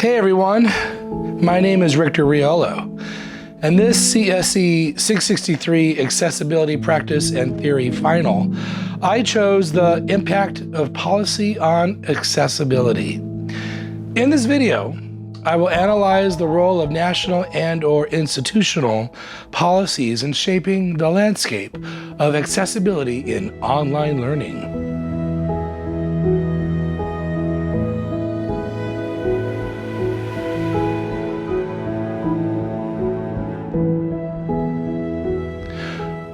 Hey everyone, my name is Richter Riolo, and this CSE 663 Accessibility Practice and Theory Final, I chose the impact of policy on accessibility. In this video, I will analyze the role of national and/or institutional policies in shaping the landscape of accessibility in online learning.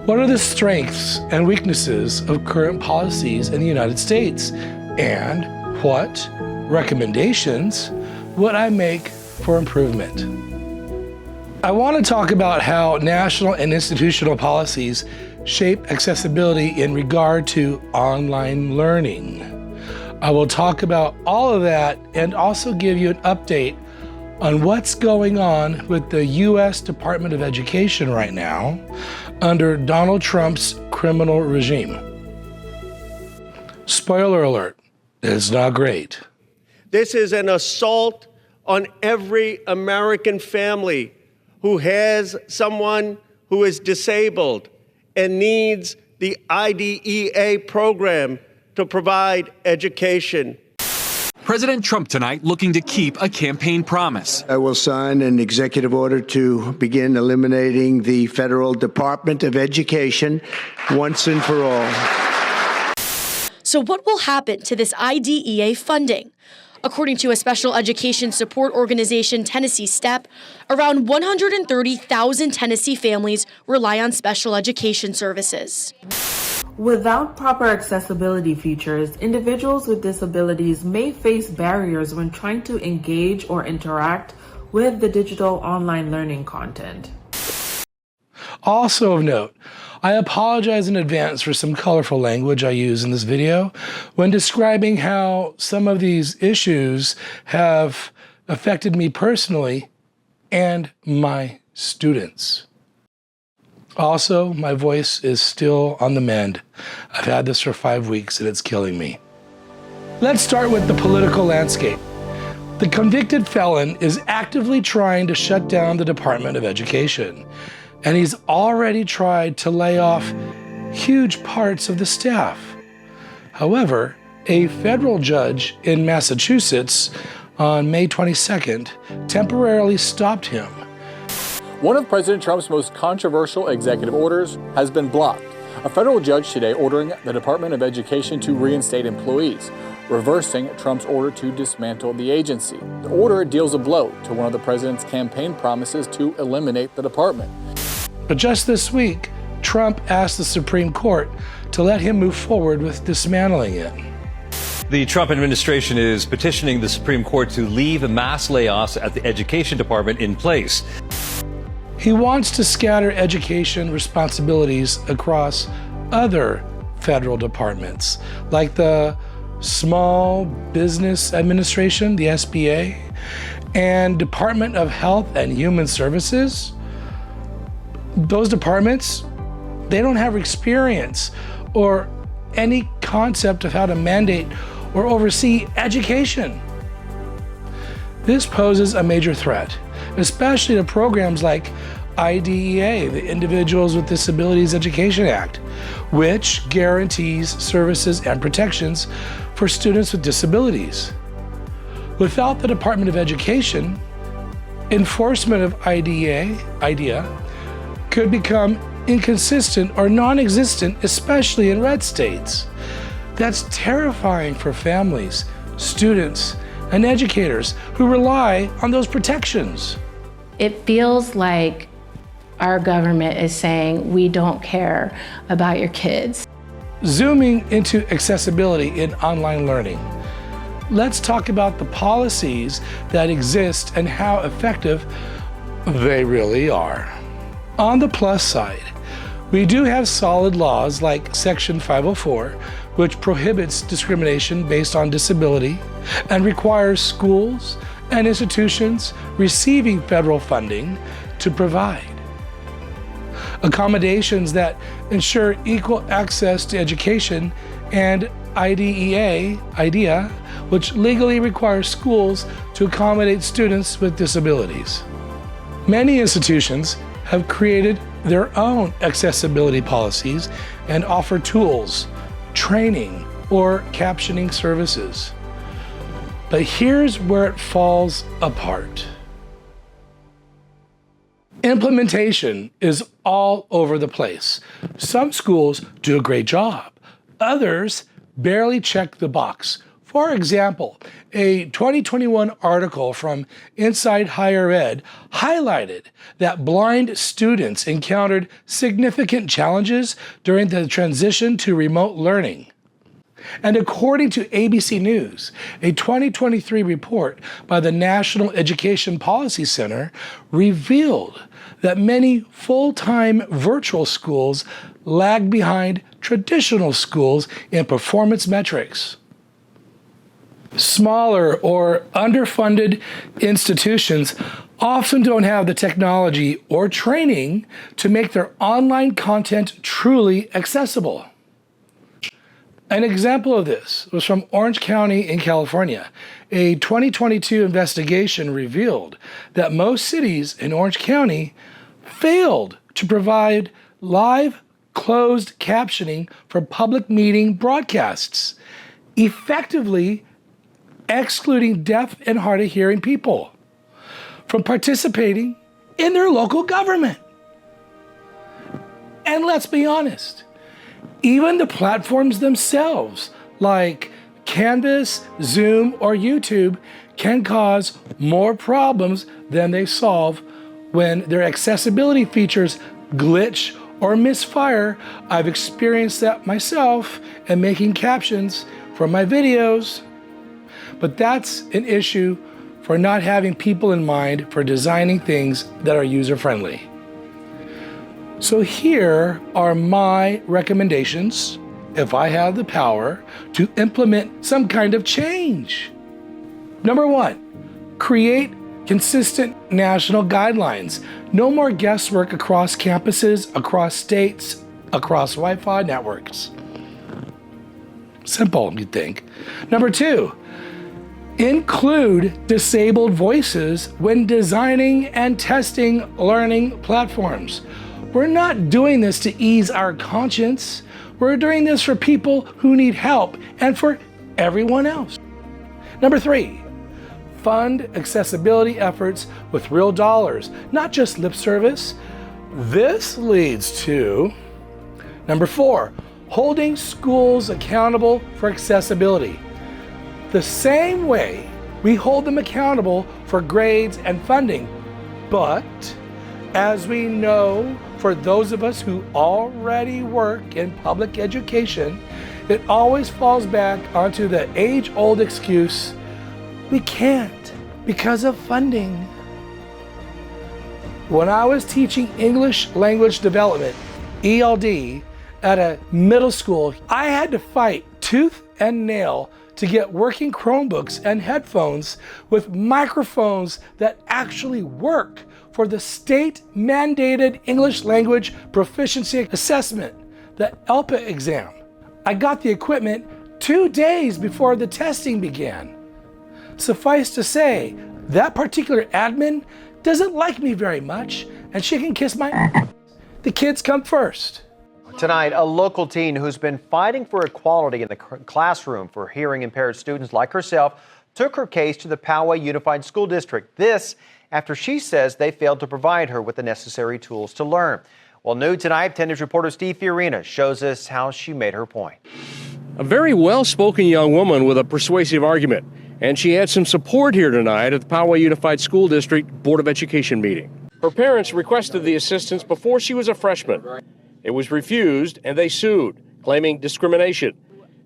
What are the strengths and weaknesses of current policies in the United States? And what recommendations would I make for improvement? I want to talk about how national and institutional policies shape accessibility in regard to online learning. I will talk about all of that and also give you an update on what's going on with the U.S. Department of Education right now under Donald Trump's criminal regime. Spoiler alert, it's not great. This is an assault on every American family who has someone who is disabled and needs the IDEA program to provide education. President Trump tonight looking to keep a campaign promise. I will sign an executive order to begin eliminating the Federal Department of Education once and for all. So what will happen to this IDEA funding? According to a special education support organization, Tennessee STEP, around 130,000 Tennessee families rely on special education services. Without proper accessibility features, individuals with disabilities may face barriers when trying to engage or interact with the digital online learning content. Also of note, I apologize in advance for some colorful language I use in this video when describing how some of these issues have affected me personally and my students. Also, my voice is still on the mend. I've had this for 5 weeks and it's killing me. Let's start with the political landscape. The convicted felon is actively trying to shut down the Department of Education, and he's already tried to lay off huge parts of the staff. However, a federal judge in Massachusetts on May 22nd temporarily stopped him. One of President Trump's most controversial executive orders has been blocked. A federal judge today ordering the Department of Education to reinstate employees, reversing Trump's order to dismantle the agency. The order deals a blow to one of the president's campaign promises to eliminate the department. But just this week, Trump asked the Supreme Court to let him move forward with dismantling it. The Trump administration is petitioning the Supreme Court to leave mass layoffs at the Education Department in place. He wants to scatter education responsibilities across other federal departments, like the Small Business Administration, the SBA, and Department of Health and Human Services. Those departments, they don't have experience or any concept of how to mandate or oversee education. This poses a major threat, especially to programs like IDEA, the Individuals with Disabilities Education Act, which guarantees services and protections for students with disabilities. Without the Department of Education, enforcement of IDEA could become inconsistent or non-existent, especially in red states. That's terrifying for families, students, and educators who rely on those protections. It feels like our government is saying, we don't care about your kids. Zooming into accessibility in online learning, let's talk about the policies that exist and how effective they really are. On the plus side, we do have solid laws like Section 504, which prohibits discrimination based on disability and requires schools and institutions receiving federal funding to provide. accommodations that ensure equal access to education, and IDEA, which legally requires schools to accommodate students with disabilities. Many institutions have created their own accessibility policies and offer tools, training, or captioning services. But here's where it falls apart. Implementation is all over the place. Some schools do a great job. Others barely check the box. For example, a 2021 article from Inside Higher Ed highlighted that blind students encountered significant challenges during the transition to remote learning. And according to ABC News, a 2023 report by the National Education Policy Center revealed that many full-time virtual schools lag behind traditional schools in performance metrics. Smaller or underfunded institutions often don't have the technology or training to make their online content truly accessible. An example of this was from Orange County in California. A 2022 investigation revealed that most cities in Orange County failed to provide live closed captioning for public meeting broadcasts, effectively excluding deaf and hard of hearing people from participating in their local government. And let's be honest, even the platforms themselves, like Canvas, Zoom, or YouTube, can cause more problems than they solve when their accessibility features glitch or misfire. I've experienced that myself in making captions for my videos. But that's an issue for not having people in mind for designing things that are user-friendly. So here are my recommendations if I have the power to implement some kind of change. Number one, create consistent national guidelines. No more guesswork across campuses, across states, across Wi-Fi networks. Simple, you'd think. Number two, include disabled voices when designing and testing learning platforms. We're not doing this to ease our conscience. We're doing this for people who need help and for everyone else. Number three, fund accessibility efforts with real dollars, not just lip service. This leads to number four, holding schools accountable for accessibility. The same way we hold them accountable for grades and funding, but as we know, for those of us who already work in public education, it always falls back onto the age-old excuse, we can't because of funding. When I was teaching English language development, ELD, at a middle school, I had to fight tooth and nail to get working Chromebooks and headphones with microphones that actually work for the state-mandated English language proficiency assessment, the ELPA exam. I got the equipment 2 days before the testing began. Suffice to say, that particular admin doesn't like me very much, and she can kiss my ass. The kids come first. Tonight, a local teen who's been fighting for equality in the classroom for hearing impaired students like herself took her case to the Poway Unified School District. This after she says they failed to provide her with the necessary tools to learn. Well, new tonight, 10 News reporter Steve Fiorina shows us how she made her point. A very well-spoken young woman with a persuasive argument. And she had some support here tonight at the Poway Unified School District Board of Education meeting. Her parents requested the assistance before she was a freshman. It was refused, and they sued, claiming discrimination.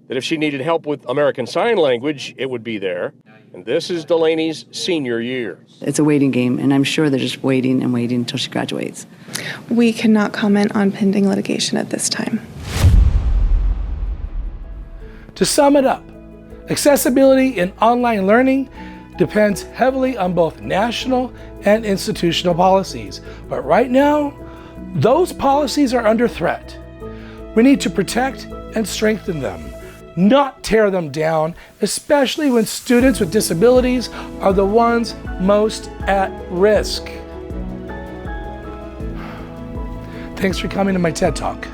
That if she needed help with American Sign Language, it would be there. And this is Delaney's senior year. It's a waiting game, and I'm sure they're just waiting and waiting until she graduates. We cannot comment on pending litigation at this time. To sum it up, accessibility in online learning depends heavily on both national and institutional policies. But right now, Those policies are under threat. We need to protect and strengthen them, not tear them down, especially when students with disabilities are the ones most at risk. Thanks for coming to my TED Talk.